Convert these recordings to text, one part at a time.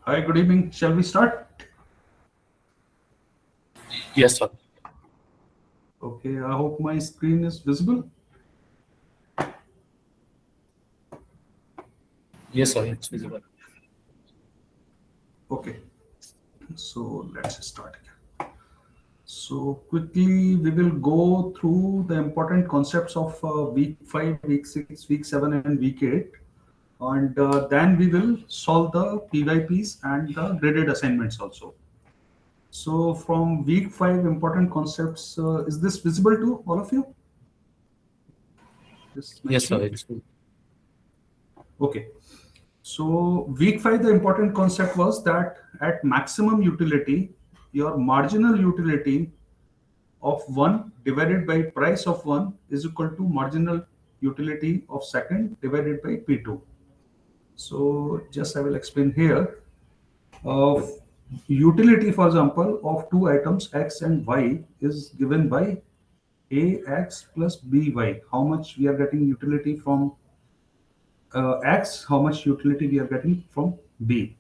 Hi, good evening. Shall we start? Yes, sir. Okay, I hope my screen is visible. Yes, sir. It's visible. Okay, so let's start again. So quickly, we will go through the important concepts of week 5, week 6, week 7, and week 8. And then we will solve the PYPs and the graded assignments also. So from week 5, important concepts, is this visible to all of you? This my Yes, sir. screen? It's Okay. So week 5, the important concept was that at maximum utility, your marginal utility of 1 divided by price of 1 is equal to marginal utility of second divided by P2. So just I will explain here. Of utility, for example, of two items X and Y is given by AX plus BY. How much we are getting utility from X, how much utility we are getting from B.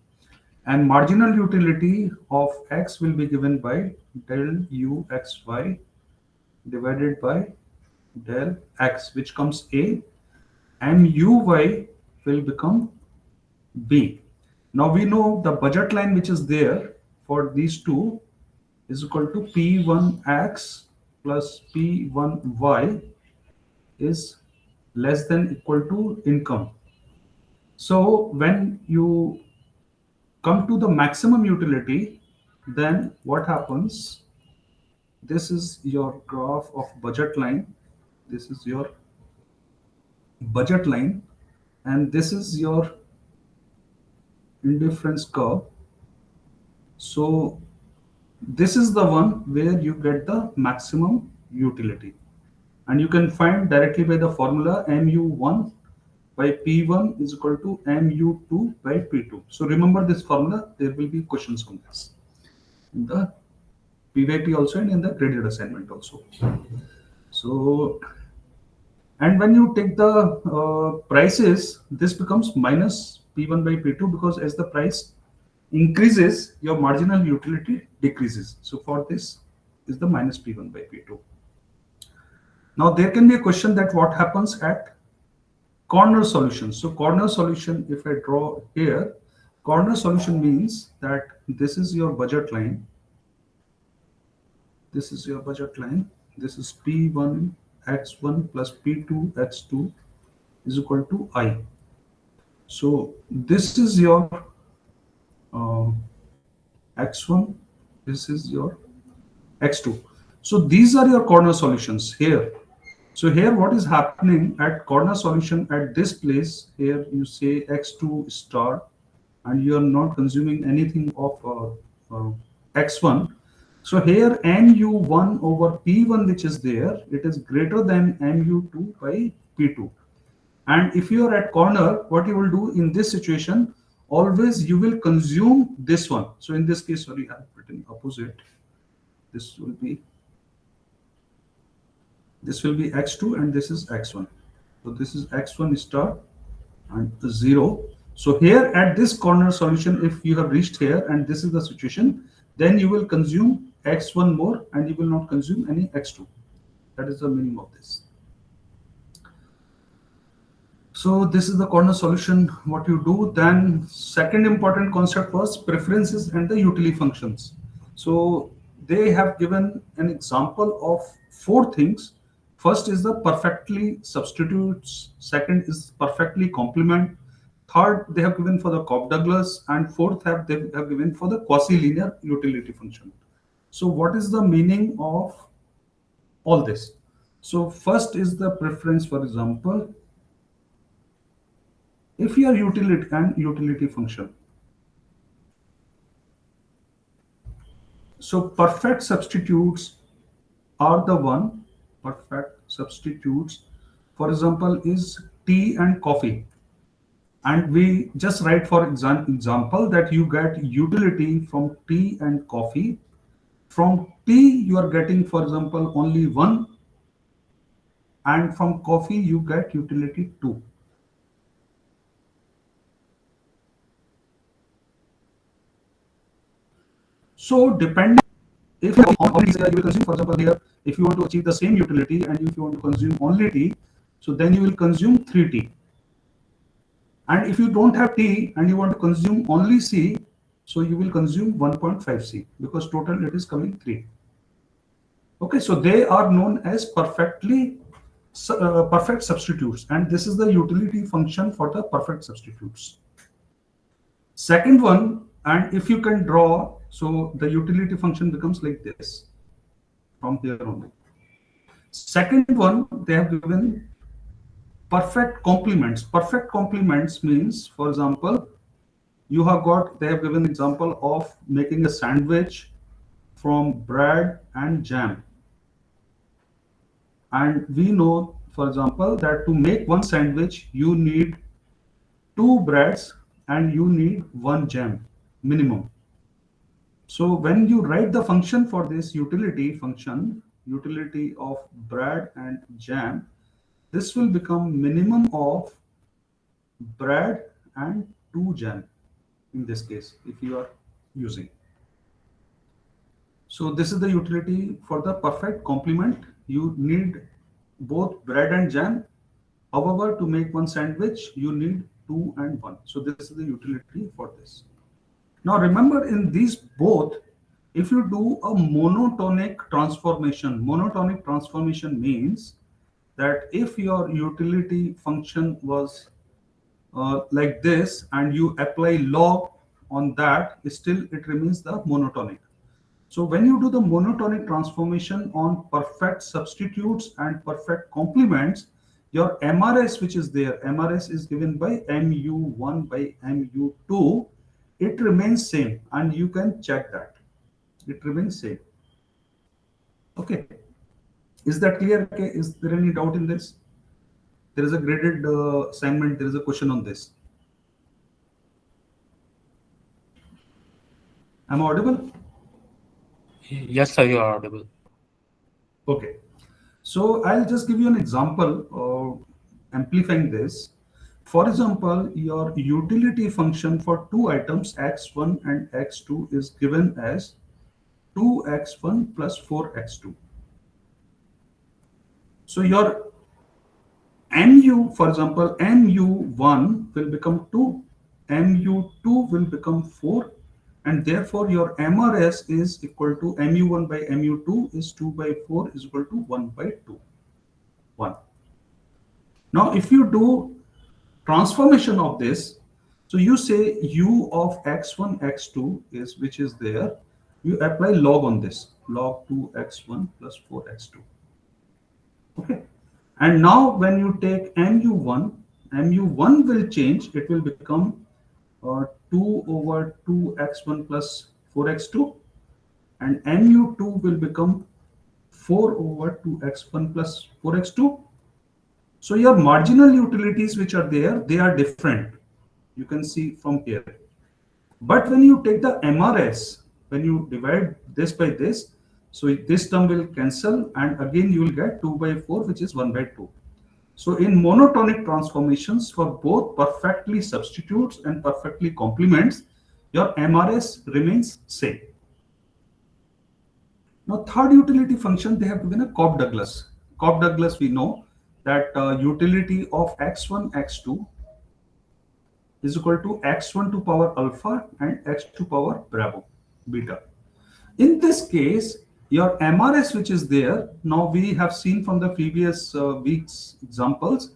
And marginal utility of X will be given by del UXY divided by del X, which comes A, and UY will become B. Now we know the budget line which is there for these two is equal to P1X plus P1Y is less than equal to income. So when you come to the maximum utility, then what happens? This is your graph of budget line. This is your budget line, and this is your indifference curve. So this is the one where you get the maximum utility, and you can find directly by the formula mu1 by p1 is equal to mu2 by p2. So remember this formula. There will be questions on this in the PYP also and in the graded assignment also. So, and when you take the prices, this becomes minus P1 by P2 because as the price increases, your marginal utility decreases. So for this is the minus P1 by P2. Now there can be a question that what happens at corner solution. So corner solution, if I draw here, corner solution means that this is your budget line. This is your budget line. This is P1 x1 plus P2 x2 is equal to I. So this is your um, x1, this is your x2. So these are your corner solutions here. So here what is happening at corner solution at this place, here you say x2 star and you are not consuming anything of x1. So here mu1 over p1 which is there, it is greater than mu2 by p2. And if you are at corner, what you will do in this situation, always you will consume this one. So in this case, sorry, I have written opposite. This will be x2 and this is x1. So this is x1 star and 0. So here at this corner solution, if you have reached here and this is the situation, then you will consume x1 more and you will not consume any x2. That is the meaning of this. So this is the corner solution, what you do. Then second important concept was preferences and the utility functions. So they have given an example of four things. First is the perfectly substitutes. Second is perfectly complement. Third, they have given for the Cobb-Douglas, and fourth they have given for the quasi-linear utility function. So what is the meaning of all this? So first is the preference, for example, if your utility and utility function. So perfect substitutes are the one, perfect substitutes, for example, is tea and coffee. And we just write for example that you get utility from tea and coffee. From tea, you are getting, for example, only one, and from coffee, you get utility two. So depending, if you on only you will consume, for example, here, if you want to achieve the same utility and if you want to consume only T, so then you will consume 3T. And if you don't have T and you want to consume only C, so you will consume 1.5 C because total it is coming 3. Okay, so they are known as perfect substitutes, and this is the utility function for the perfect substitutes. Second one, and if you can draw, so the utility function becomes like this from here only. Second one, they have given perfect complements. Perfect complements means, for example, you have got, they have given example of making a sandwich from bread and jam. And we know, for example, that to make one sandwich, you need two breads and you need one jam minimum. So when you write the function for this utility function, utility of bread and jam, this will become minimum of bread and two jam in this case if you are using. So this is the utility for the perfect complement. You need both bread and jam. However, to make one sandwich, you need two and one. So this is the utility for this. Now remember, in these both, if you do a monotonic transformation means that if your utility function was like this and you apply log on that, still it remains the monotonic. So when you do the monotonic transformation on perfect substitutes and perfect complements, your MRS which is there, MRS is given by MU1 by MU2, it remains same and you can check that. It remains same. Okay. Is that clear? Okay. Is there any doubt in this? There is a graded assignment. There is a question on this. Am I audible? Yes, sir, you are audible. Okay. So I'll just give you an example of amplifying this. For example, your utility function for two items x1 and x2 is given as 2x1 plus 4x2. So your mu, for example, mu1 will become 2, mu2 will become 4, and therefore your MRS is equal to mu1 by mu2 is 2 by 4 is equal to 1 by 2. 1. Now, if you do transformation of this, so you say u of x1, x2 is which is there, you apply log on this, log 2x1 plus 4x2. Okay. And now when you take mu1, mu1 will change, it will become 2 over 2x1 plus 4x2, and mu2 will become 4 over 2x1 plus 4x2. So your marginal utilities which are there, they are different. You can see from here. But when you take the MRS, when you divide this by this, so this term will cancel and again you will get 2 by 4 which is 1 by 2. So in monotonic transformations for both perfectly substitutes and perfectly complements, your MRS remains same. Now third utility function, they have given a Cobb-Douglas. Cobb-Douglas, we know that utility of x1, x2 is equal to x1 to power alpha and x to power bravo, beta. In this case, your MRS which is there, now we have seen from the previous week's examples,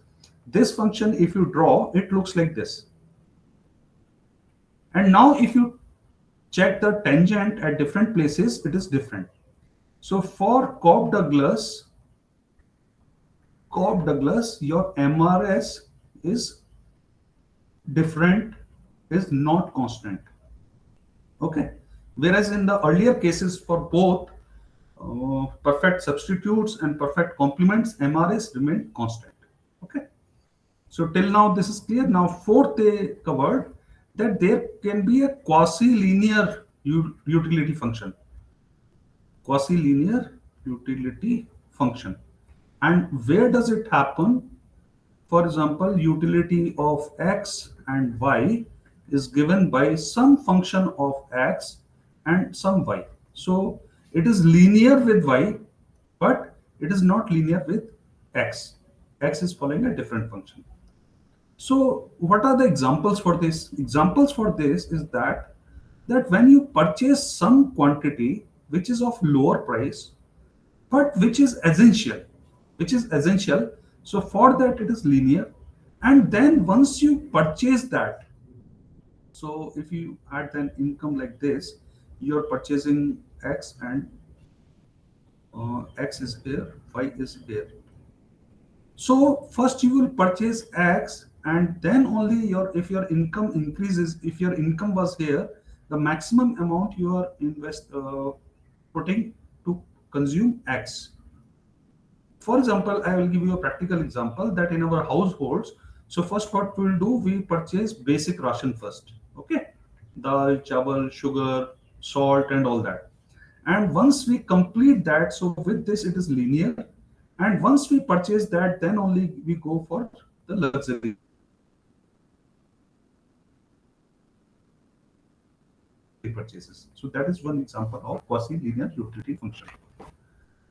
this function if you draw, it looks like this. And now if you check the tangent at different places, it is different. So for Cobb-Douglas, your MRS is different, is not constant. Okay. Whereas in the earlier cases for both perfect substitutes and perfect complements, MRS remained constant. Okay. So till now this is clear. Now fourth they covered that there can be a quasi-linear utility function. Quasi-linear utility function. And where does it happen? For example, utility of x and y is given by some function of x and some y. So it is linear with y, but it is not linear with x. X is following a different function. So what are the examples for this? Examples for this is that when you purchase some quantity which is of lower price, but which is essential. So for that it is linear, and then once you purchase that, so if you add an income like this, you're purchasing x, and x is here, y is here. So first you will purchase x, and then only if your income increases, if your income was here, the maximum amount you are putting to consume x. For example, I will give you a practical example that in our households, so first what we will do, we purchase basic ration first. Okay, dal, chawal, sugar, salt, and all that. And once we complete that, so with this it is linear. And once we purchase that, then only we go for the luxury purchases. So that is one example of quasi-linear utility function.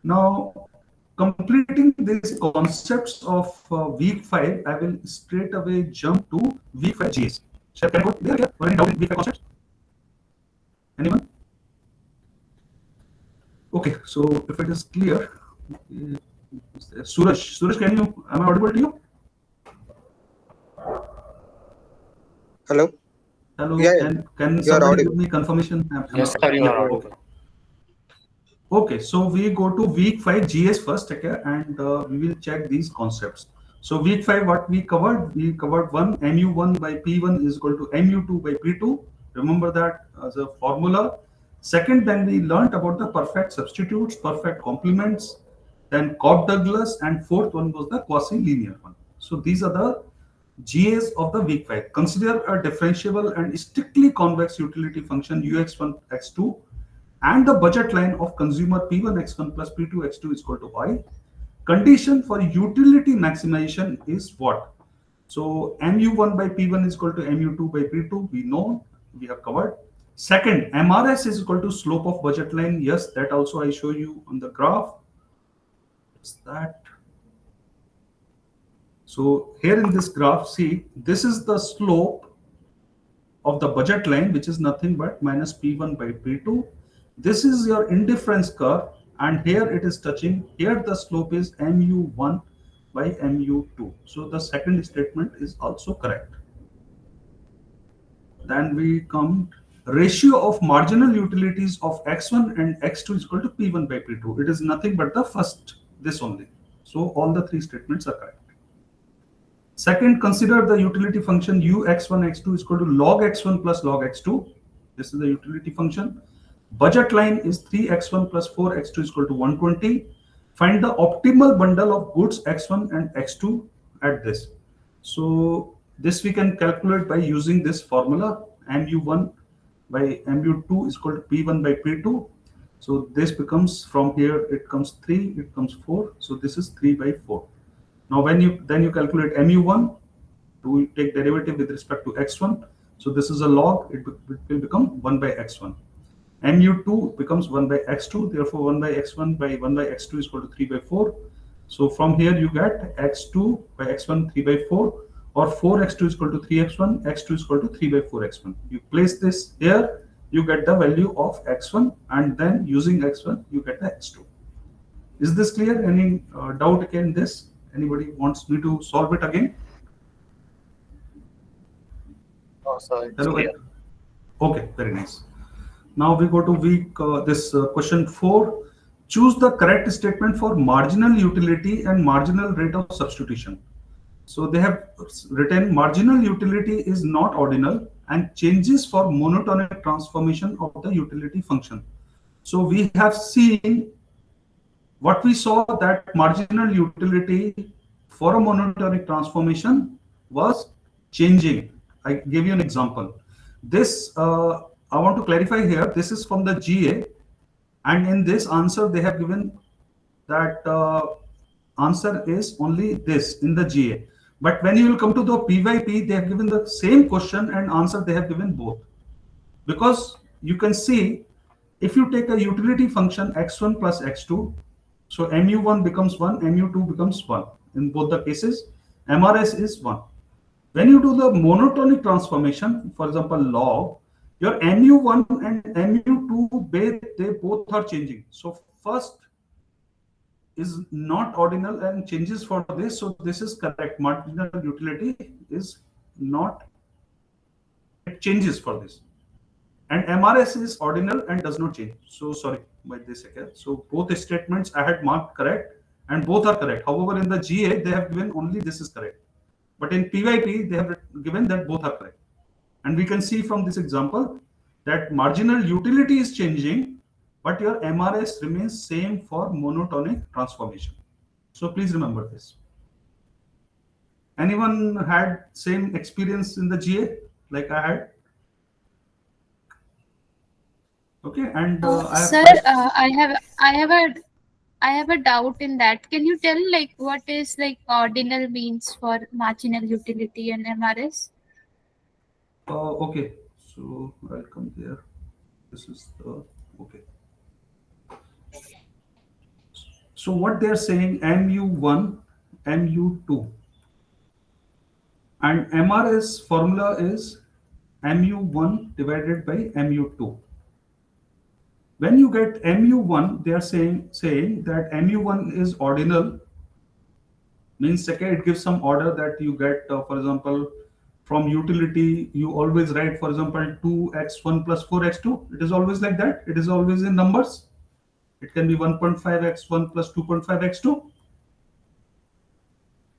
Now, completing this concepts of week 5, I will straight away jump to week 5 GS. Shall can I go there? Or any doubt in week 5 concepts? Anyone? Okay, so if it is clear, Suraj, am I audible to you? Hello? Hello, Yeah, yeah, can you are somebody give audible. me confirmation? Yes, sir, you Yeah, are okay. audible. Okay, so we go to week 5 GS first, okay, and we will check these concepts. So week 5, what we covered one, mu1 by p1 is equal to mu2 by p2. Remember that as a formula. Second, then we learnt about the perfect substitutes, perfect complements, then Cobb-Douglas, and fourth one was the quasi-linear one. So these are the GAs of the week 5. Consider a differentiable and strictly convex utility function ux1 x2 and the budget line of consumer P1 x1 plus P2 x2 is equal to y. Condition for utility maximization is what? So mu1 by P1 is equal to mu2 by P2. We know, we have covered. Second, MRS is equal to slope of budget line. Yes, that also I show you on the graph. It's that. So here in this graph, see, this is the slope of the budget line, which is nothing but minus P1 by P2. This is your indifference curve, and here it is touching. Here the slope is mu1 by mu2. So the second statement is also correct. Then we come ratio of marginal utilities of x1 and x2 is equal to p1 by p2. It is nothing but the first, this only. So all the three statements are correct. Second, consider the utility function u x1 x2 is equal to log x1 plus log x2. This is the utility function. Budget line is 3x1 plus 4x2 is equal to 120. Find the optimal bundle of goods x1 and x2 at this. So this we can calculate by using this formula, mu1 by mu2 is equal to p1 by p2. So this becomes, from here it comes 3, it comes 4. So this is 3 by 4. Now when you calculate mu1, to take derivative with respect to x1. So this is a log, it will become 1 by x1. mu2 becomes 1 by x2, therefore 1 by x1 by 1 by x2 is equal to 3 by 4. So from here you get x2 by x1 3 by 4, or 4x2 is equal to 3x1, x2 is equal to 3 by 4x1. You place this here, you get the value of x1, and then using x1 you get the x2. Is this clear? Any doubt in this? Anybody wants me to solve it again? Oh, sir, it's Hello. clear. Okay, very nice. Now we go to question 4. Choose the correct statement for marginal utility and marginal rate of substitution. So they have written marginal utility is not ordinal and changes for monotonic transformation of the utility function. So we have seen what we saw, that marginal utility for a monotonic transformation was changing. I gave you an example. This I want to clarify here. This is from the GA, and in this answer they have given that answer is only this in the GA. But when you will come to the PYP, they have given the same question and answer. They have given both, because you can see If you take a utility function x1 plus x2, so mu1 becomes 1, mu2 becomes 1. In both the cases, MRS is 1. When you do the monotonic transformation, for example, log, your mu1 and mu2, they both are changing. So first is not ordinal and changes for this. So this is correct. Marginal utility is not, it changes for this. And MRS is ordinal and does not change. So sorry, by this second. So both statements I had marked correct and both are correct. However, in the GA, they have given only this is correct. But in PYP, they have given that both are correct. And we can see from this example that marginal utility is changing, but your MRS remains same for monotonic transformation. So please remember this. Anyone had same experience in the GA like I had? Okay, and I have Sir, placed. I have a doubt in that. Can you tell like what is like ordinal means for marginal utility and MRS? Okay, so I'll come here. This is the okay. So what they're saying mu1, mu2, and MRS formula is mu1 divided by mu2. When you get mu1, they are saying that mu1 is ordinal, means second it gives some order that you get. For example, from utility you always write, for example, 2x1 plus 4x2. It is always like that. It is always in numbers. It can be 1.5x1 plus 2.5x2.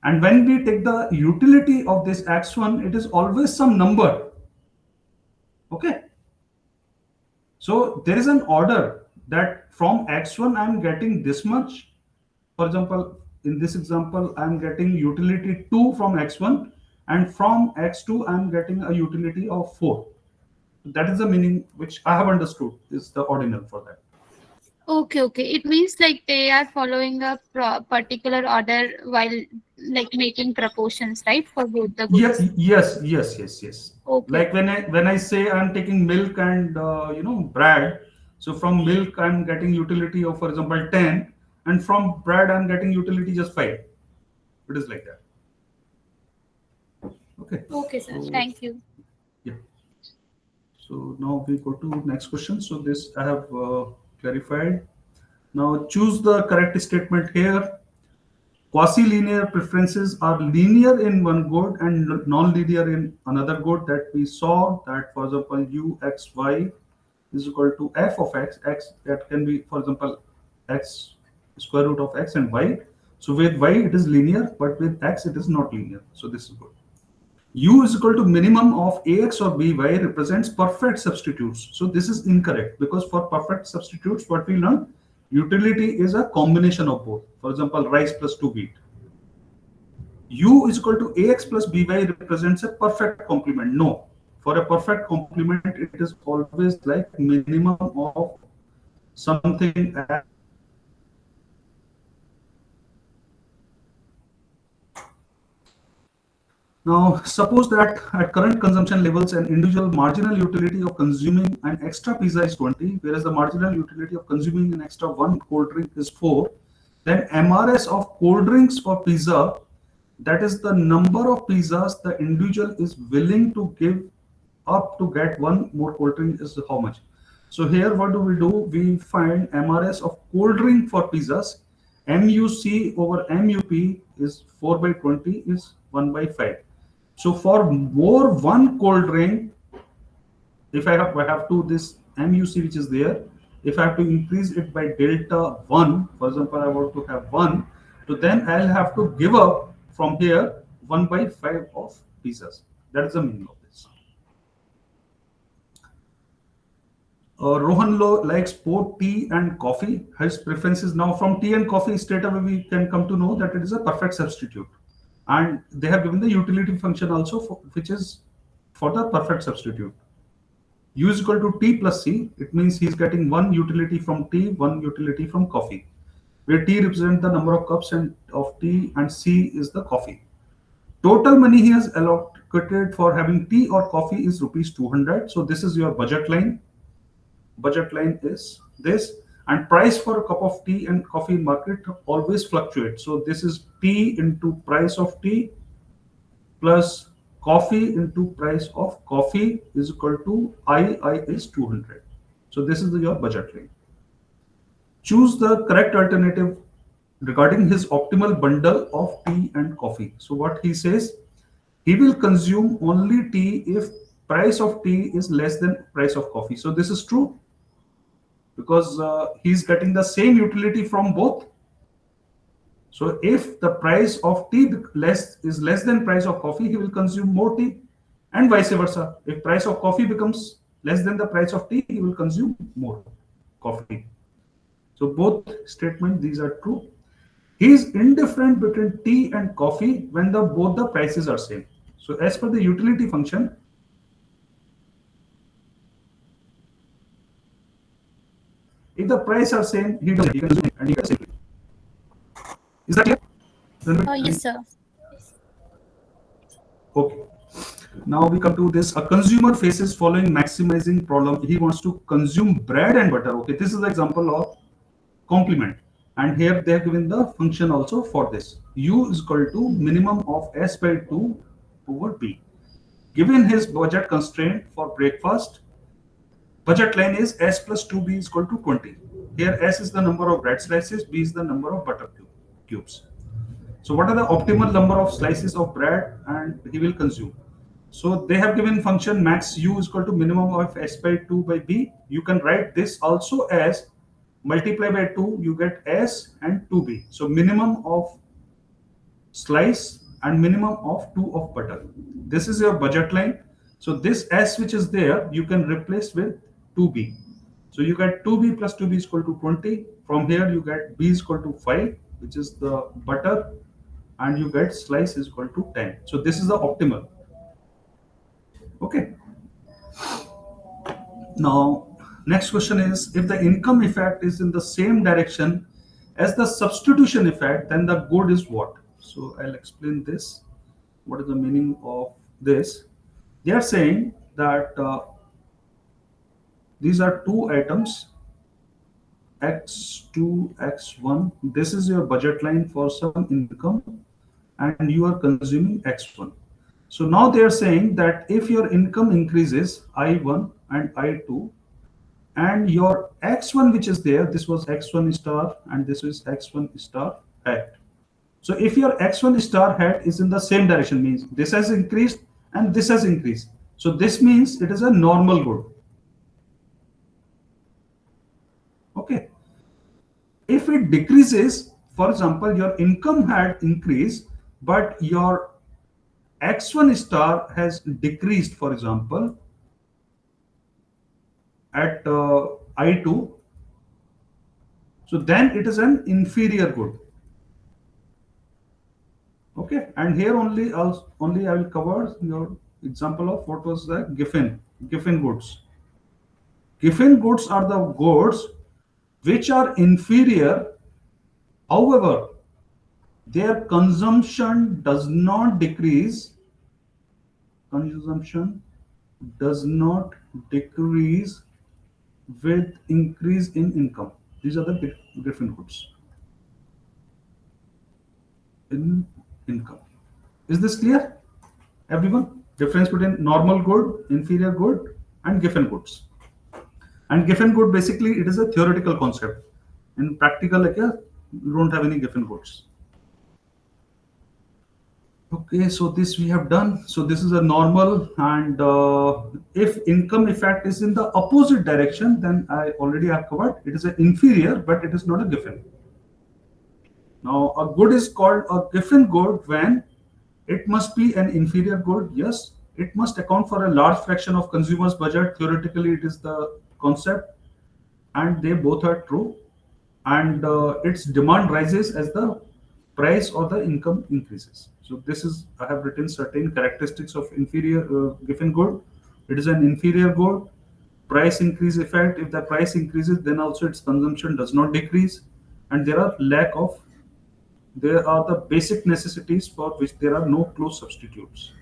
And when we take the utility of this x1, it is always some number. Okay. So there is an order that from x1 I am getting this much. For example, in this example, I am getting utility 2 from x1, and from x2 I am getting a utility of 4. That is the meaning which I have understood is the ordinal for that. Okay, okay. It means like they are following a particular order while like making proportions, right, for both the Yeah, goods. yes. Okay. Like when I say I'm taking milk and bread, so from milk I'm getting utility of, for example, 10, and from bread I'm getting utility just 5. It is like that. Okay. Okay, sir. So Thank you. yeah. So now we go to next question. So this I have clarified. Now choose the correct statement here. Quasi-linear preferences are linear in one good and non-linear in another good. That we saw that, for example, u x y is equal to f of x that can be, for example, x square root of x and y. So with y it is linear, but with x it is not linear. So this is good. U is equal to minimum of ax or by represents perfect substitutes. So this is incorrect, because for perfect substitutes, what we learned, utility is a combination of both. For example, rice plus 2 wheat. U is equal to ax plus by represents a perfect complement. No, for a perfect complement, it is always like minimum of something. Now, suppose that at current consumption levels, an individual marginal utility of consuming an extra pizza is 20, whereas the marginal utility of consuming an extra one cold drink is 4, then MRS of cold drinks for pizza, that is the number of pizzas the individual is willing to give up to get one more cold drink, is how much. So here what do? We find MRS of cold drink for pizzas. MUC over MUP is 4 by 20 is 1 by 5. So for more one cold drink, if I have to this MUC which is there, if I have to increase it by delta 1, for example, I want to have 1, so then I'll have to give up from here 1 by 5 of pizzas. That is the meaning of this. Rohan likes both tea and coffee. His preferences now from tea and coffee, straight away we can come to know that it is a perfect substitute. And they have given the utility function also, which is for the perfect substitute. U is equal to T plus C. It means he is getting one utility from tea, one utility from coffee, where T represents the number of cups and of tea and C is the coffee. Total money he has allocated for having tea or coffee is rupees 200. So this is your budget line. budget line is this, and price for a cup of tea and coffee in market always fluctuate. So this is T into price of tea plus coffee into price of coffee is equal to I is 200. So this is your budget line. Choose the correct alternative regarding his optimal bundle of tea and coffee. So what he says, he will consume only tea if price of tea is less than price of coffee. So this is true because he's getting the same utility from both. So if the price of tea is less than price of coffee, he will consume more tea, and vice versa. If price of coffee becomes less than the price of tea, he will consume more coffee. So both statements, these are true. He is indifferent between tea and coffee when both the prices are same. So as per the utility function, if the price are same, he can consume it and he gets it. Is that clear? Yes, sir. Okay. Now we come to this. A consumer faces following maximizing problem. He wants to consume bread and butter. Okay, this is the example of complement. And here they have given the function also for this. U is equal to minimum of S by 2 over B. Given his budget constraint for breakfast, budget line is S plus 2B is equal to 20. Here S is the number of bread slices, B is the number of butter cubes. So what are the optimal number of slices of bread and he will consume? So they have given function max U is equal to minimum of S by 2 by B. You can write this also as multiply by 2, you get S and 2B. So minimum of slice and minimum of 2 of butter. This is your budget line. So this S which is there, you can replace with 2B. So you get 2B plus 2B is equal to 20. From here you get B is equal to 5, which is the butter, and you get slice is equal to 10. So this is the optimal. Okay. Now, next question is, if the income effect is in the same direction as the substitution effect, then the good is what? So I'll explain this. What is the meaning of this? They are saying that these are two items, X2, X1. This is your budget line for some income, and you are consuming X1. So now they are saying that if your income increases I1 and I2, and your X1 which is there, this was X1 star and this is X1 star hat. So if your X1 star hat is in the same direction, means this has increased and this has increased. So this means it is a normal good. Okay. If it decreases, for example, your income had increased, but your X1 star has decreased, for example, at I2, so then it is an inferior good. Okay, and here only I will cover your example of what was the Giffen goods. Giffen goods are the goods which are inferior, however, their consumption does not decrease. Consumption does not decrease with increase in income. These are the Giffen goods. In income. Is this clear, everyone? Difference between normal good, inferior good, and Giffen goods. And Giffen good, basically, it is a theoretical concept. In practical, like, you don't have any Giffen goods. Okay, so this we have done. So this is a normal, and if income effect is in the opposite direction, then I already have covered. It is an inferior, but it is not a Giffen. Now, a good is called a Giffen good when it must be an inferior good. Yes, it must account for a large fraction of consumers' budget. Theoretically, it is the concept, and they both are true. And its demand rises as the price or the income increases. So this is, I have written certain characteristics of inferior Giffen good. It is an inferior good. Price increase effect. If the price increases, then also its consumption does not decrease, and there are the basic necessities for which there are no close substitutes.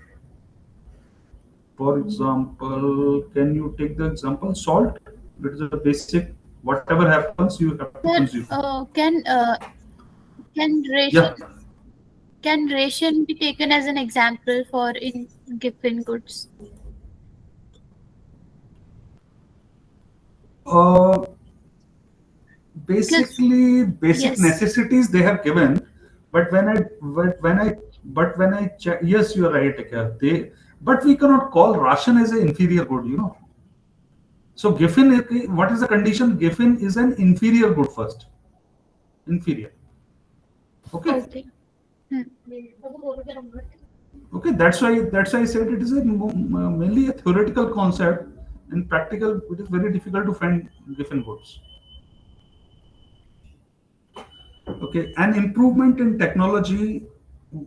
For example, can you take the example salt? It is a basic. Whatever happens, you have to Sir, consume. can Yeah. ration be taken as an example for in given goods? Uh, Because Basically, basic yes, necessities they have given, but when I check, yes, you are right. Akya. But we cannot call ration as an inferior good. So giffen, what is the condition? Giffen is an inferior good first. Inferior. Okay. okay. Hmm. Okay. That's why I said it is mainly a theoretical concept. In practical, it is very difficult to find giffen goods. Okay, an improvement in technology,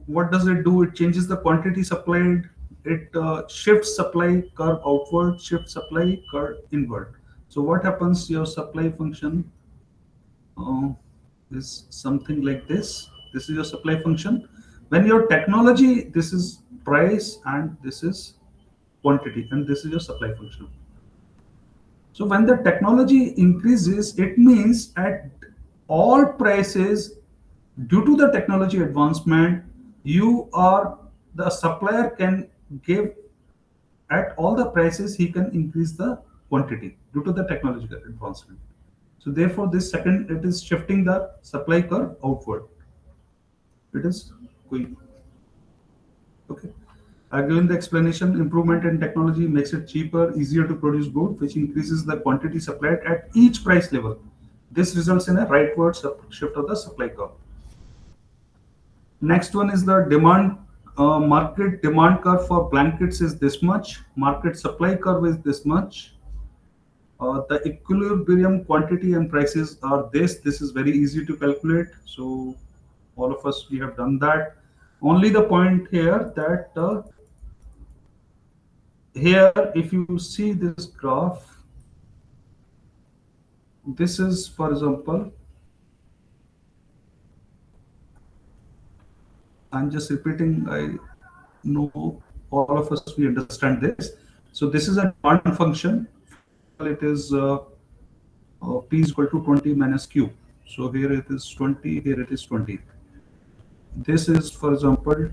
what does it do? It changes the quantity supplied. It shifts supply curve outward, shifts supply curve inward. So what happens? Your supply function uh, is something like this. This is your supply function. When your technology, this is price and this is quantity, and this is your supply function. So when the technology increases, it means at all prices, due to the technology advancement, you are the supplier can give at all the prices he can increase the quantity due to the technological advancement. So therefore, this second it is shifting the supply curve outward. It is going okay. Given the explanation, improvement in technology makes it cheaper, easier to produce good, which increases the quantity supplied at each price level. This results in a rightward shift of the supply curve. Next one is the demand market demand curve for blankets is this much. Market supply curve is this much. The equilibrium quantity and prices are this. This is very easy to calculate. So all of us we have done that. Only the point here that here if you see this graph, this is for example, I'm just repeating. I know all of us we understand this. So this is a demand function. For example, it is p is equal to 20 minus q. So here it is 20. Here it is 20. This is for example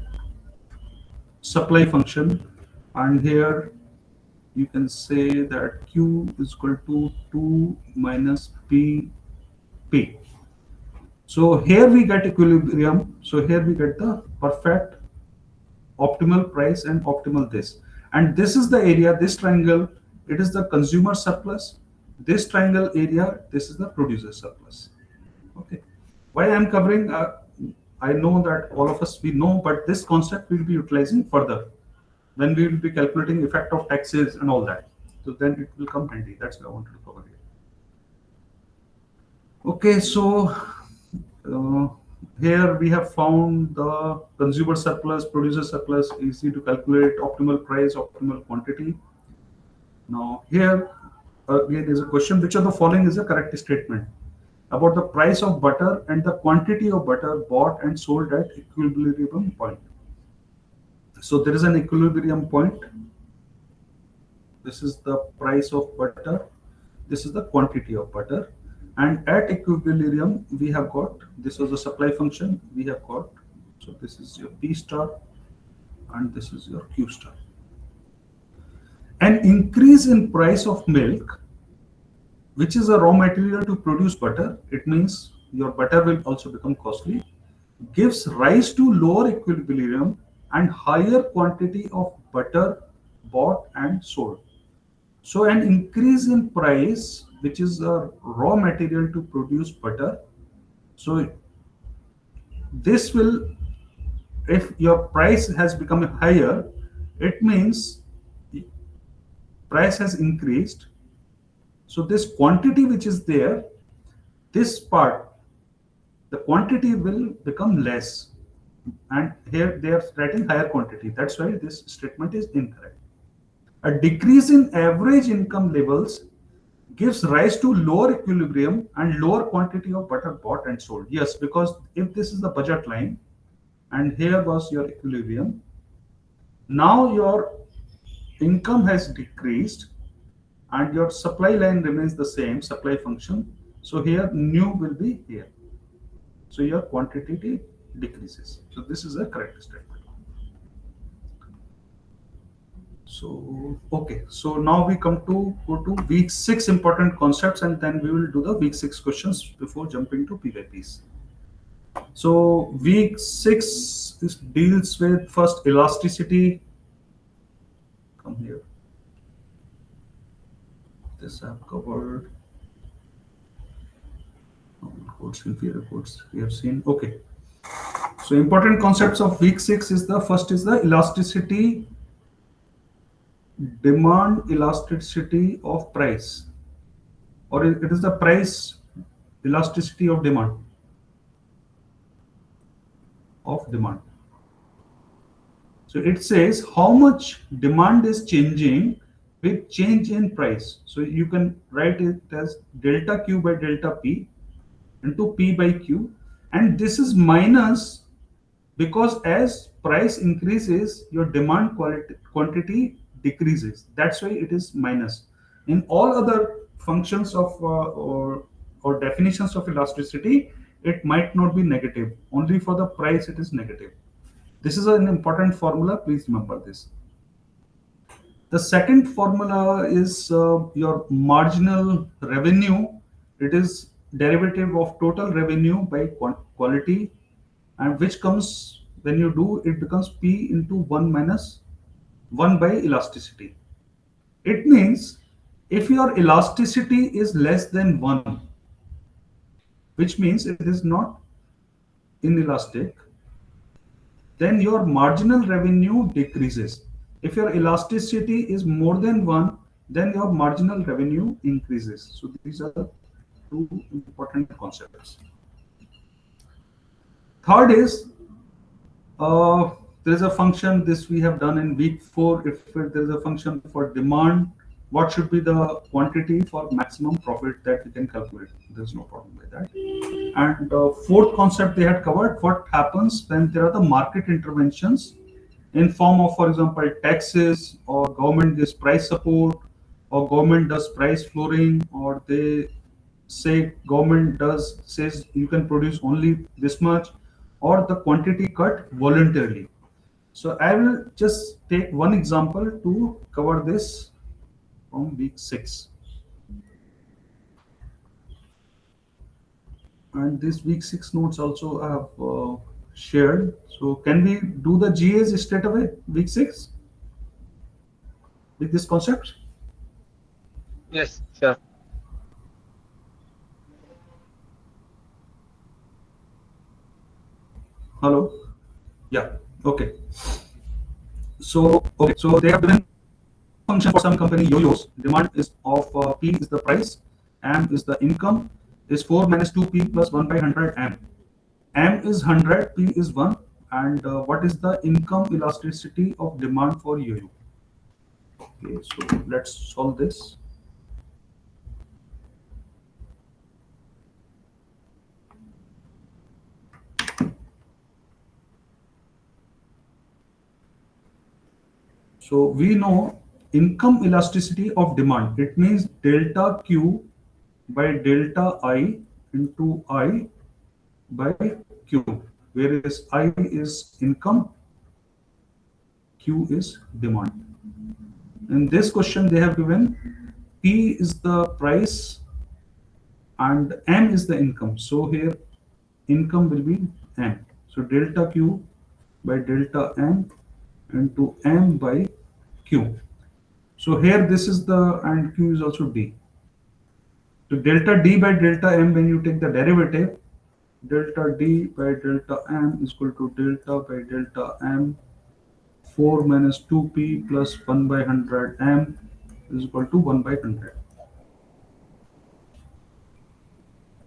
supply function, and here you can say that q is equal to 2 minus p. So here we get equilibrium. So here we get the perfect optimal price and optimal this. And this is the area, this triangle, it is the consumer surplus. This triangle area, this is the producer surplus. Okay. Why I'm covering, I know that all of us we know, but this concept we'll be utilizing further when we will be calculating effect of taxes and all that. So then it will come handy. That's what I wanted to cover here. Okay, so uh, here we have found the consumer surplus, producer surplus, easy to calculate, optimal price, optimal quantity. Now here again is a question: which of the following is a correct statement about the price of butter and the quantity of butter bought and sold at equilibrium point? So there is an equilibrium point. This is the price of butter. This is the quantity of butter. And at equilibrium, we have got, this was the supply function, we have got, so this is your P star and this is your Q star. An increase in price of milk, which is a raw material to produce butter, it means your butter will also become costly, gives rise to lower equilibrium and higher quantity of butter bought and sold. So an increase in price, which is a raw material to produce butter. So this will, if your price has become higher, it means price has increased. So this quantity which is there, this part, the quantity will become less. And here they are writing higher quantity. That's why this statement is incorrect. A decrease in average income levels gives rise to lower equilibrium and lower quantity of butter bought and sold. Yes, because if this is the budget line and here was your equilibrium, now your income has decreased. and your supply line remains the same, supply function. So here nu will be here. So your quantity decreases. So this is a correct statement. So okay, so now we go to week 6 important concepts, and then we will do the week 6 questions before jumping to PYPs. So week 6 deals with first elasticity. Come here. This I've covered. Codes, inferior codes we have seen. Okay. So important concepts of week 6 is the first is the elasticity, demand elasticity of price, or it is the price elasticity of demand. So it says how much demand is changing with change in price. So you can write it as delta Q by delta P into P by Q, and this is minus because as price increases, your demand quantity decreases. That's why it is minus. In all other functions of or definitions of elasticity, it might not be negative. Only for the price it is negative. This is an important formula. Please remember this. The second formula is your marginal revenue. It is derivative of total revenue by quality, and which comes when you do it becomes P into 1 minus 1 by elasticity. It means if your elasticity is less than 1, which means it is not inelastic, then your marginal revenue decreases. If your elasticity is more than 1, then your marginal revenue increases. So these are two important concepts. Third is there is a function, this we have done in week 4. If there is a function for demand, what should be the quantity for maximum profit that we can calculate? There's no problem with that. And fourth concept they had covered, what happens when there are the market interventions in form of, for example, taxes, or government gives price support, or government does price flooring, or they say government says you can produce only this much, or the quantity cut voluntarily. So I will just take one example to cover this from week 6. And this week 6 notes also I have shared. So can we do the GAs straight away, week 6, with this concept? Yes, sure. Hello? Yeah, okay. So they have given function for some company yo-yos. Demand is of P is the price, M is the income, is 4 minus 2P plus 1 by 100 M. M is 100, P is 1, and what is the income elasticity of demand for yo-yo? Okay, so let's solve this. So we know income elasticity of demand. It means delta Q by delta I into I by Q, whereas I is income, Q is demand. In this question, they have given P is the price and M is the income. So here income will be M. So delta Q by delta M into M by Q. So here this is the, and Q is also D. So delta D by delta M, when you take the derivative, delta D by delta M is equal to delta by delta M 4 minus 2P plus 1 by 100 M is equal to 1 by 100.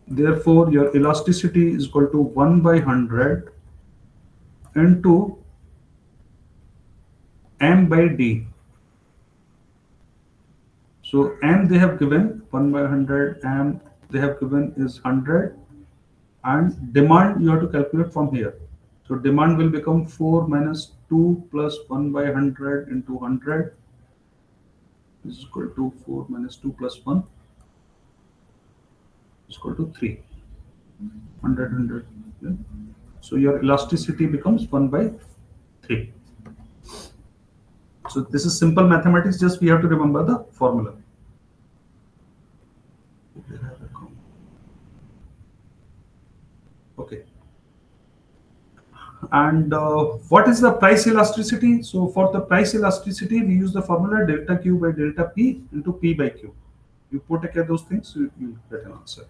Therefore, your elasticity is equal to 1 by 100 into M by D. So M they have given 1 by 100, M they have given is 100, and demand you have to calculate from here. So demand will become 4 minus 2 plus 1 by 100 into 100. is equal to 4 minus 2 plus 1 is equal to 3. 100. Yeah. So your elasticity becomes 1 by 3. So this is simple mathematics, just we have to remember the formula. Okay. And what is the price elasticity? So for the price elasticity, we use the formula delta Q by delta P into P by Q. You put together those things, you get an answer.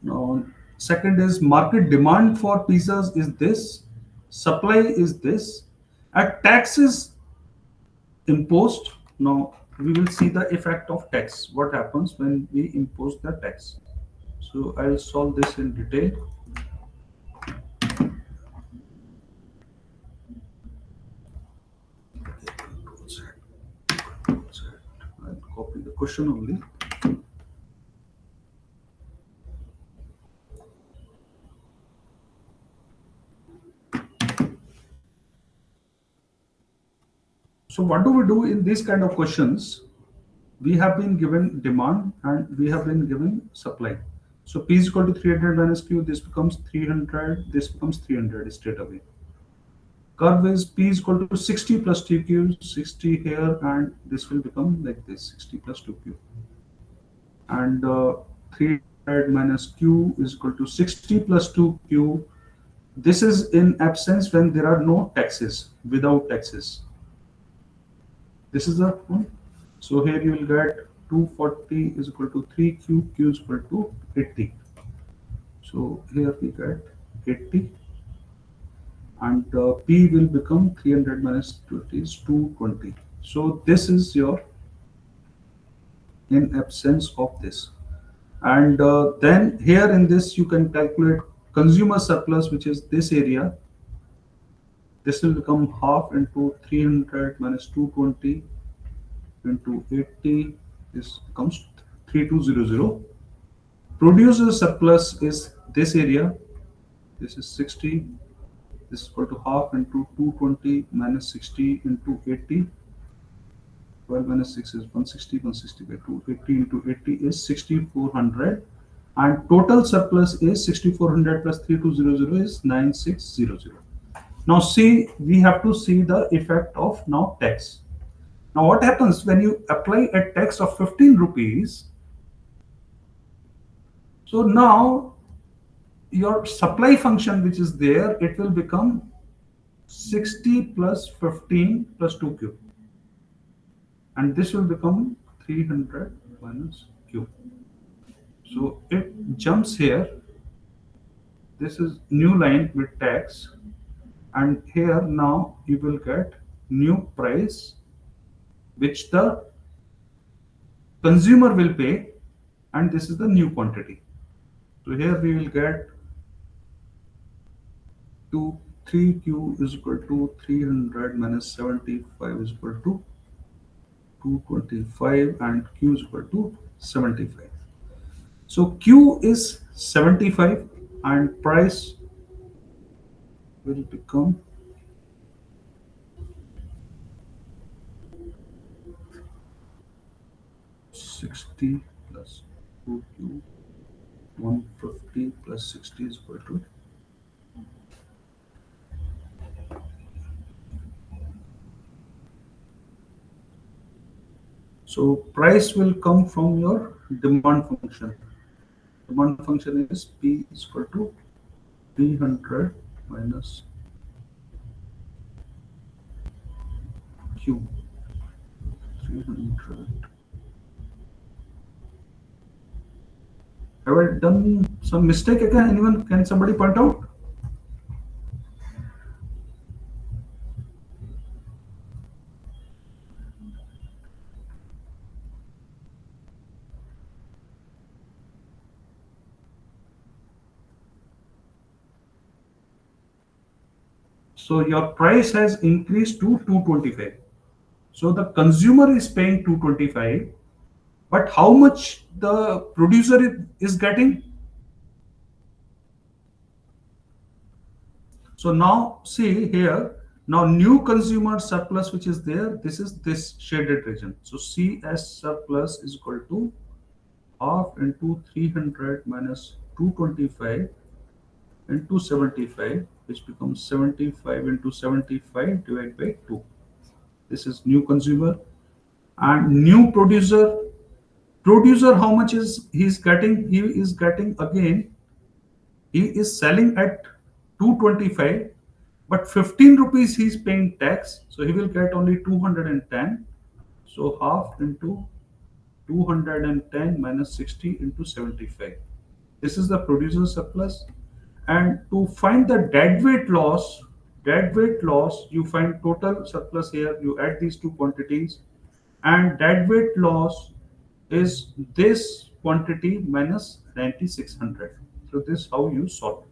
Now, second is market demand for pizzas is this, supply is this, at tax is imposed. Now we will see the effect of tax. What happens when we impose the tax? So I will solve this in detail. I'll copy the question only. So what do we do in these kind of questions? We have been given demand and we have been given supply. So P is equal to 300 minus Q, this becomes 300, this becomes 300 straight away. Curve is P is equal to 60 plus 2Q, 60 here, and this will become like this, 60 plus 2Q. And 300 minus Q is equal to 60 plus 2Q. This is in absence when there are no taxes, without taxes. This is the one. So here you will get 240 is equal to 3Q, Q is equal to 80. So here we get 80. And P will become 300 minus 20 is 220. So this is your in absence of this. And then here in this you can calculate consumer surplus, which is this area. This will become half into 300 minus 220 into 80. This becomes 3200. Producer surplus is this area. This is 60. This is equal to half into 220 minus 60 into 80. 12 minus 6 is 160, 160 by 2. 80 into 80 is 6400. And total surplus is 6400 plus 3200 is 9600. Now see, we have to see the effect of now tax. Now what happens when you apply a tax of 15 rupees? So now your supply function which is there, it will become 60 plus 15 plus 2Q. And this will become 300 minus Q. So it jumps here. This is new line with tax. And here now you will get new price which the consumer will pay, and this is the new quantity. So here we will get 3Q is equal to 300 minus 75 is equal to 225 and Q is equal to 75. So Q is 75 and price will become 60 plus 2Q, 150 plus 60 is equal to so price will come from your demand function. Demand function is P is equal to 300 minus Q. 300. Have I done some mistake again? Anyone? Can somebody point out? So your price has increased to 225. So the consumer is paying 225, but how much the producer is getting? So now see here, Now, new consumer surplus which is there, this is this shaded region. So CS surplus is equal to half into 300 minus 225 into 75, which becomes 75 into 75 divided by 2. This is new consumer. And new producer, how much is he's getting? He is getting again, he is selling at 225, but 15 rupees he's paying tax, so he will get only 210. So half into 210 minus 60 into 75. This is the producer surplus. And to find the dead weight loss, you find total surplus here, you add these two quantities, and dead weight loss is this quantity minus 9600. So this is how you solve.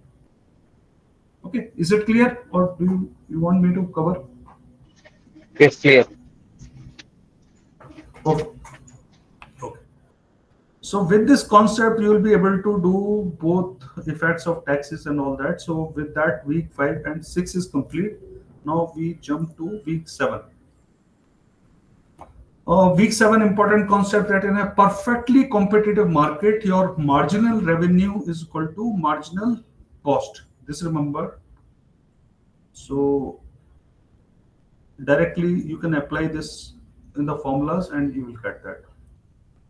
Okay, is it clear, or do you want me to cover? Yes, clear. Okay. Okay. So with this concept, you will be able to do both effects of taxes and all that. So with that, week 5 and 6 is complete. Now we jump to week 7. Week 7 important concept, that in a perfectly competitive market, your marginal revenue is equal to marginal cost. This remember. So directly you can apply this in the formulas and you will get that.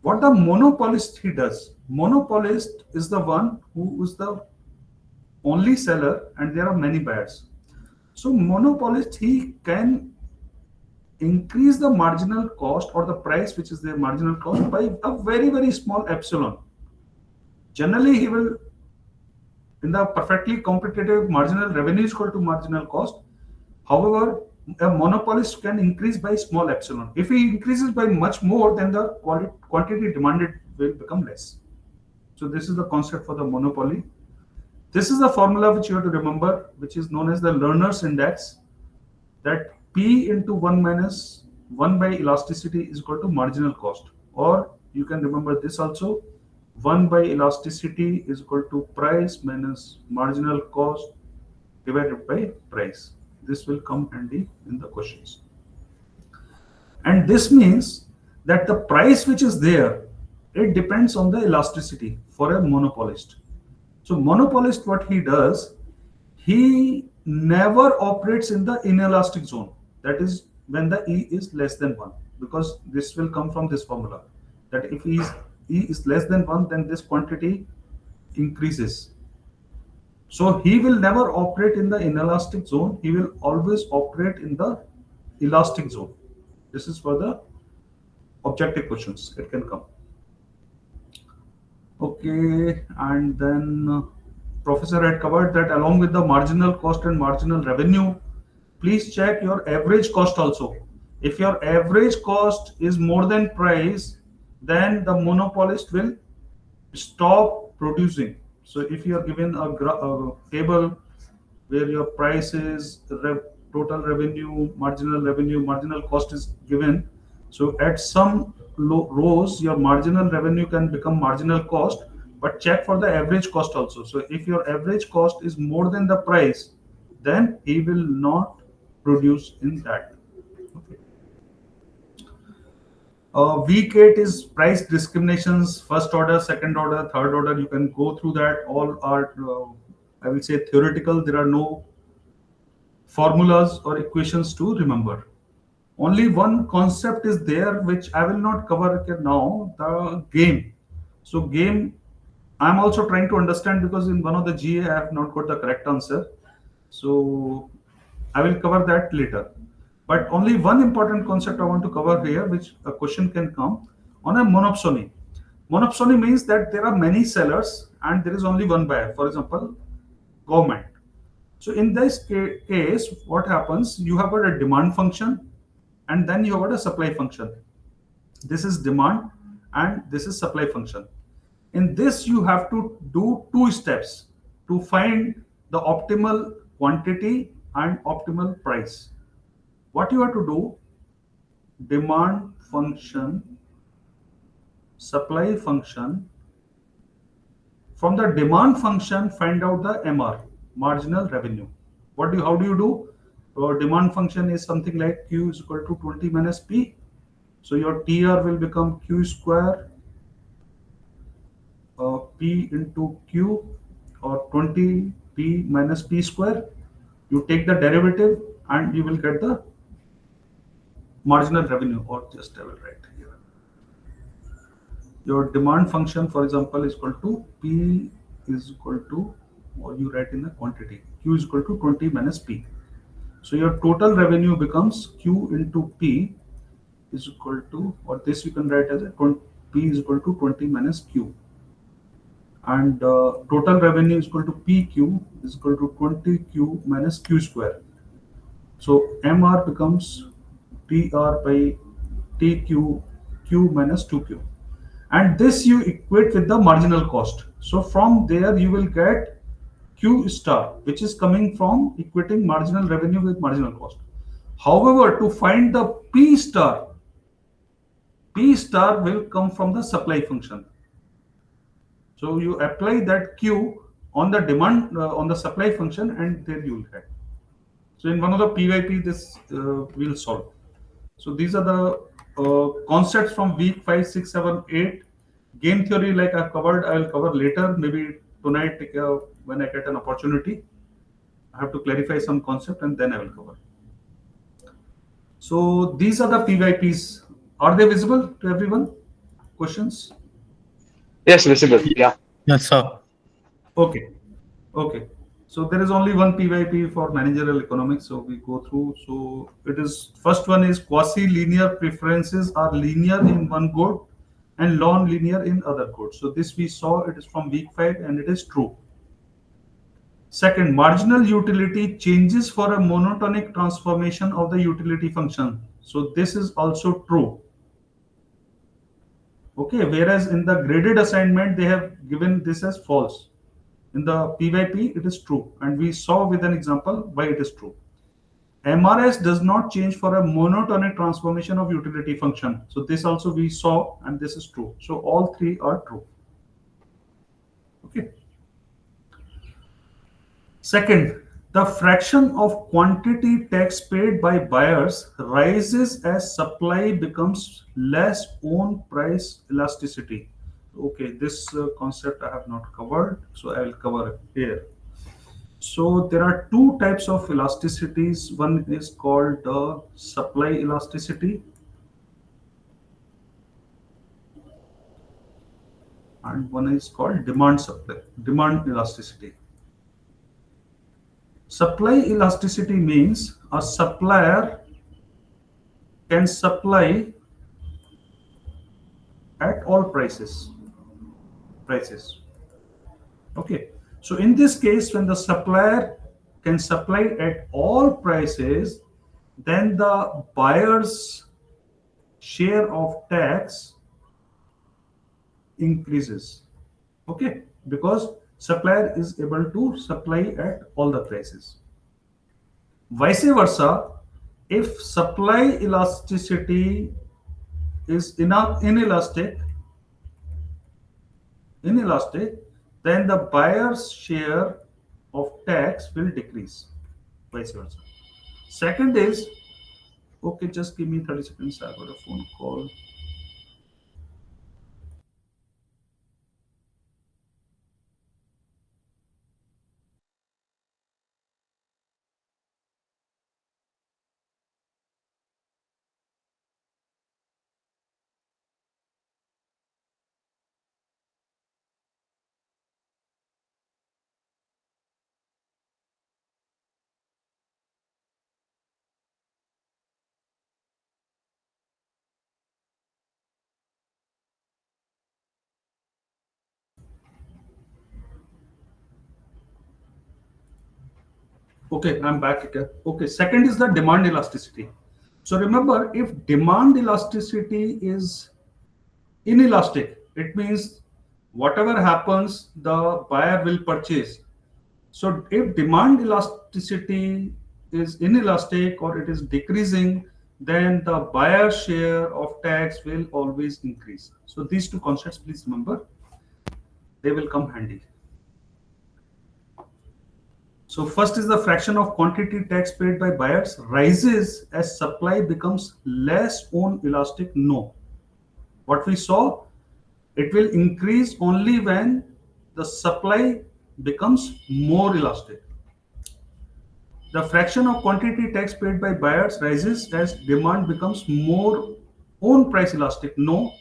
What the monopolist he does? Monopolist is the one who is the only seller and there are many buyers. So monopolist, he can increase the marginal cost or the price which is their marginal cost by a very, very small epsilon. Generally, he will, in the perfectly competitive, marginal revenue is equal to marginal cost. However, a monopolist can increase by small epsilon. If he increases by much more, then the quantity demanded will become less. So this is the concept for the monopoly. This is the formula which you have to remember, which is known as the learner's index, that P into 1 minus 1 by elasticity is equal to marginal cost. Or you can remember this also, 1 by elasticity is equal to price minus marginal cost divided by price. This will come handy in the questions. And this means that the price which is there, it depends on the elasticity for a monopolist. So monopolist, what he does, he never operates in the inelastic zone. That is when the E is less than 1, because this will come from this formula, that if E is less than 1, then this quantity increases. So he will never operate in the inelastic zone. He will always operate in the elastic zone. This is for the objective questions. It can come. Okay, and then Professor had covered that along with the marginal cost and marginal revenue, please check your average cost also. If your average cost is more than price, then the monopolist will stop producing. So if you are given a table where your price is total revenue, marginal cost is given. So at some rows, your marginal revenue can become marginal cost, but check for the average cost also. So if your average cost is more than the price, then he will not produce in that. Okay. Week 8 is price discriminations, first order, second order, third order. You can go through that. All are, I will say, theoretical. There are no formulas or equations to remember. Only one concept is there which I will not cover now, the game. So game, I'm also trying to understand, because in one of the GA I have not got the correct answer. So I will cover that later. But only one important concept I want to cover here, which a question can come on a monopsony. Monopsony means that there are many sellers and there is only one buyer. For example, government. So in this case, what happens? You have got a demand function and then you have got a supply function. This is demand and this is supply function. In this, you have to do two steps to find the optimal quantity and optimal price. What you have to do, demand function, supply function. From the demand function, find out the MR, marginal revenue. How do you do? Your demand function is something like Q is equal to 20 minus P. So your TR will become Q square P into Q, or 20 P minus P square. You take the derivative and you will get the marginal revenue, or just I will write here. Your demand function, for example, is equal to P is equal to, or you write in the quantity, Q is equal to 20 minus P. So your total revenue becomes Q into P is equal to, or this you can write as a P is equal to 20 minus Q. And total revenue is equal to PQ is equal to 20Q minus Q square. So MR becomes PR by TQ Q minus 2Q. And this you equate with the marginal cost. So from there you will get Q star, which is coming from equating marginal revenue with marginal cost. However, to find the P star will come from the supply function. So you apply that Q on the demand on the supply function, and there you will get. So in one of the PYP, this we'll solve. So these are the concepts from week 5, 6, 7, 8. Game theory, like I've covered, I will cover later, maybe tonight when I get an opportunity. I have to clarify some concept and then I will cover. So these are the PYPs. Are they visible to everyone? Questions? Yes, visible. Yeah. Yes, sir. Okay. Okay. So there is only one PYP for managerial economics. So we go through. So it is, first one is quasi-linear preferences are linear in one code and non-linear in other codes. So this we saw, it is from week 5 and it is true. Second, marginal utility changes for a monotonic transformation of the utility function. So this is also true. Okay, whereas in the graded assignment, they have given this as false. In the PYP, it is true. And we saw with an example why it is true. MRS does not change for a monotonic transformation of utility function. So this also we saw, and this is true. So all three are true. Okay. Second, the fraction of quantity tax paid by buyers rises as supply becomes less on price elasticity. Okay, this concept I have not covered, so I will cover it here. So there are two types of elasticities. One is called supply elasticity, and one is called demand elasticity. Supply elasticity means a supplier can supply at all prices. Okay. So in this case, when the supplier can supply at all prices, then the buyer's share of tax increases. Okay, because supplier is able to supply at all the prices. Vice versa, if supply elasticity is inelastic, then the buyer's share of tax will decrease. Vice versa. Second is, okay, just give me 30 seconds. I got a phone call. Okay, I'm back again. Okay, second is the demand elasticity. So remember, if demand elasticity is inelastic, it means whatever happens, the buyer will purchase. So if demand elasticity is inelastic or it is decreasing, then the buyer share of tax will always increase. So these two concepts, please remember, they will come handy. So first is the fraction of quantity tax paid by buyers rises as supply becomes less on elastic. No. What we saw, it will increase only when the supply becomes more elastic. The fraction of quantity tax paid by buyers rises as demand becomes more on price elastic. No,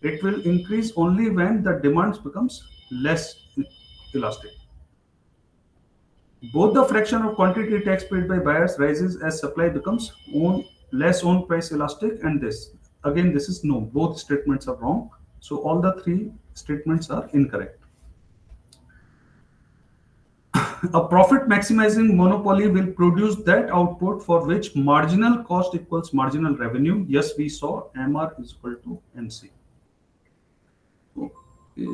it will increase only when the demand becomes less elastic. Both the fraction of quantity tax paid by buyers rises as supply becomes less on price elastic, and this. Again, this is no. Both statements are wrong. So all the three statements are incorrect. A profit maximizing monopoly will produce that output for which marginal cost equals marginal revenue. Yes, we saw MR is equal to MC. Okay.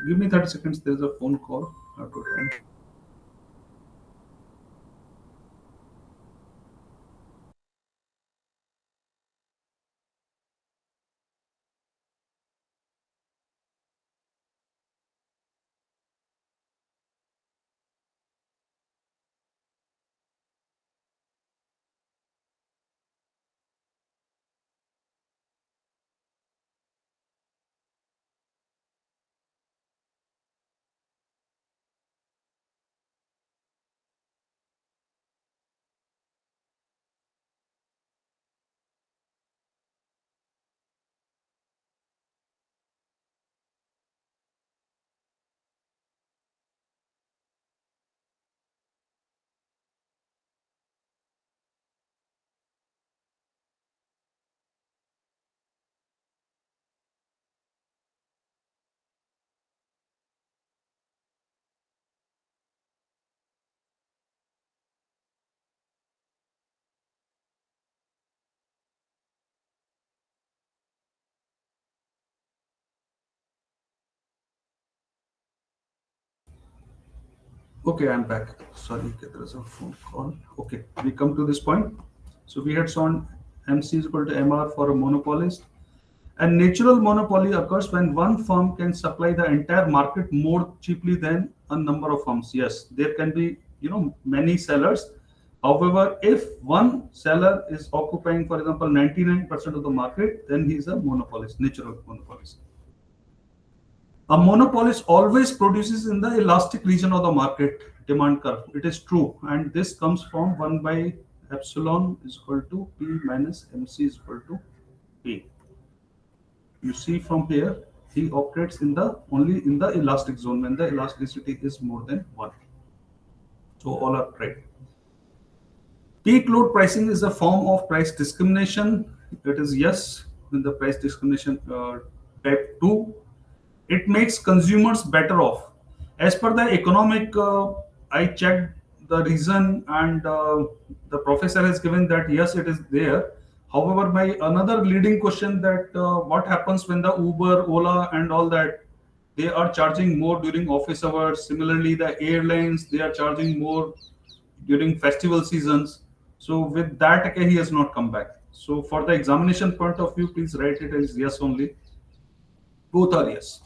Give me 30 seconds. There's a phone call. I have to attend. Okay, I'm back. Sorry, okay, there is a phone call. Okay, we come to this point. So we had shown MC is equal to MR for a monopolist. And natural monopoly occurs when one firm can supply the entire market more cheaply than a number of firms. Yes, there can be, many sellers. However, if one seller is occupying, for example, 99% of the market, then he is a monopolist, natural monopolist. A monopolist always produces in the elastic region of the market demand curve. It is true. And this comes from 1 by epsilon is equal to P minus MC is equal to P. You see from here, he operates only in the elastic zone when the elasticity is more than 1. So all are right. Peak load pricing is a form of price discrimination. It is yes in the price discrimination type 2. It makes consumers better off. As per the economic, I checked the reason, and the professor has given that yes, it is there. However, my another leading question that what happens when the Uber, Ola, and all that they are charging more during office hours. Similarly, the airlines they are charging more during festival seasons. So with that, okay, he has not come back. So for the examination point of view, please write it as yes only. Both are yes.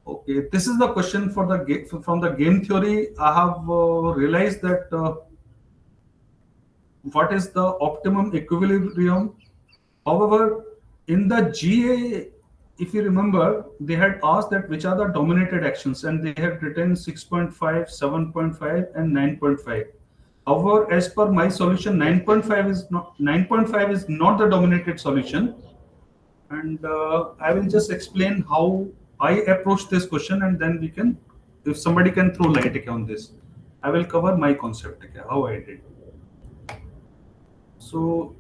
Okay, this is the question for the from the game theory. I have realized that what is the optimum equilibrium. However, in the GA, if you remember, they had asked that which are the dominated actions, and they had written 6.5, 7.5, and 9.5. However, as per my solution, 9.5 is not the dominated solution, and I will just explain how I approach this question, and then we can, if somebody can throw light on this, I will cover my concept how I did. So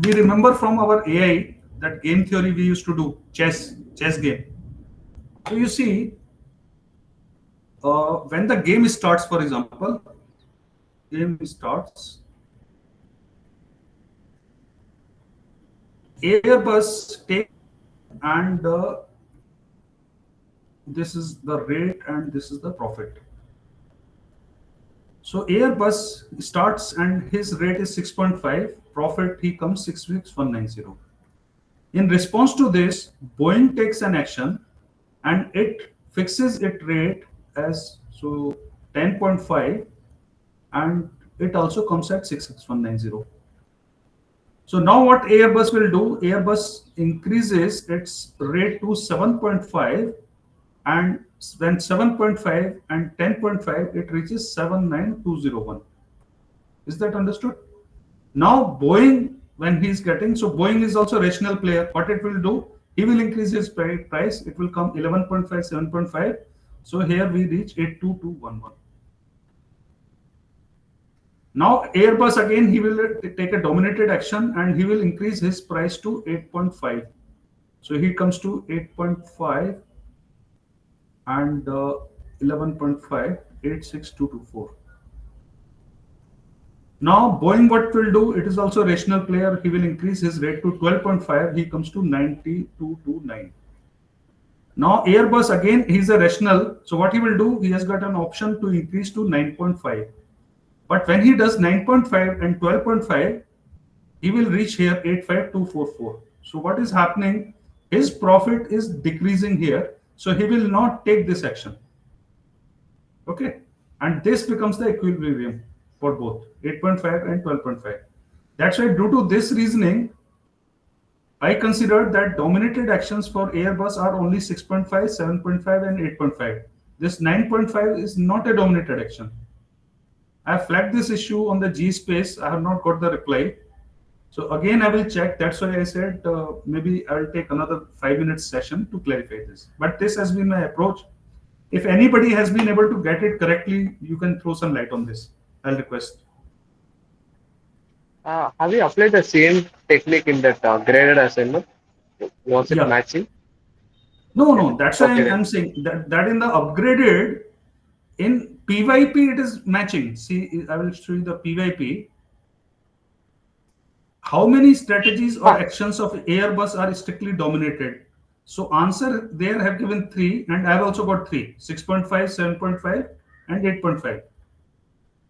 we remember from our AI that game theory we used to do chess game. So you see, when the game starts, for example, game starts, Airbus take and this is the rate and this is the profit. So Airbus starts and his rate is 6.5, profit he comes 66190. In response to this, Boeing takes an action and it fixes its rate as, so 10.5, and it also comes at 66190. So now what Airbus will do, Airbus increases its rate to 7.5, and when 7.5 and 10.5, it reaches 79201. Is that understood? Now Boeing, when he's getting, so Boeing is also a rational player. What it will do, he will increase his price. It will come 11.5, 7.5. So here we reach 82211. Now Airbus again, he will take a dominated action and he will increase his price to 8.5. So he comes to 8.5 and 11.5, 86224. Now Boeing what will do, it is also a rational player. He will increase his rate to 12.5. He comes to 9229. Now Airbus again, he's a rational. So what he will do, he has got an option to increase to 9.5. But when he does 9.5 and 12.5, he will reach here 85244. So what is happening? His profit is decreasing here. So he will not take this action. Okay. And this becomes the equilibrium for both 8.5 and 12.5. That's why due to this reasoning, I considered that dominated actions for Airbus are only 6.5, 7.5 and 8.5. This 9.5 is not a dominated action. I have flagged this issue on the G space. I have not got the reply. So again, I will check. That's why I said maybe I'll take another 5 minutes session to clarify this. But this has been my approach. If anybody has been able to get it correctly, you can throw some light on this. I'll request. Have you applied the same technique in that graded assignment? Was it Yeah. matching? No. That's why Okay, I'm saying that in the upgraded, in PYP, it is matching. See, I will show you the PYP. How many strategies or actions of Airbus are strictly dominated? So answer there have given 3, and I have also got 3, 6.5, 7.5 and 8.5.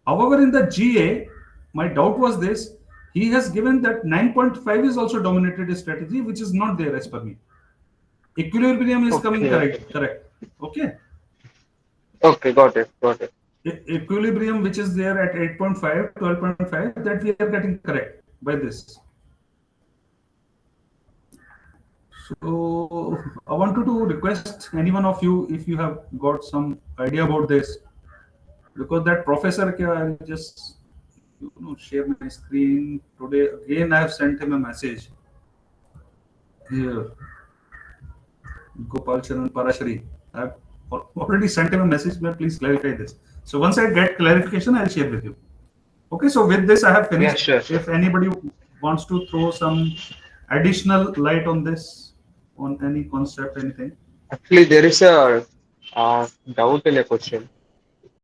However, in the GA, my doubt was this, he has given that 9.5 is also dominated strategy, which is not there as per me. Equilibrium is coming correct. Okay. Okay, got it. Equilibrium, which is there at 8.5, 12.5, that we are getting correct by this. So I wanted to request any one of you, if you have got some idea about this, because that professor, I'll just share my screen today. Again, I have sent him a message here. Gopal Charan Parashari. I've already sent him a message. May please clarify this. So once I get clarification, I'll share with you. Okay. So with this, I have finished. Yeah, sure. If anybody wants to throw some additional light on this, on any concept, anything. Actually, there is a doubt in a question.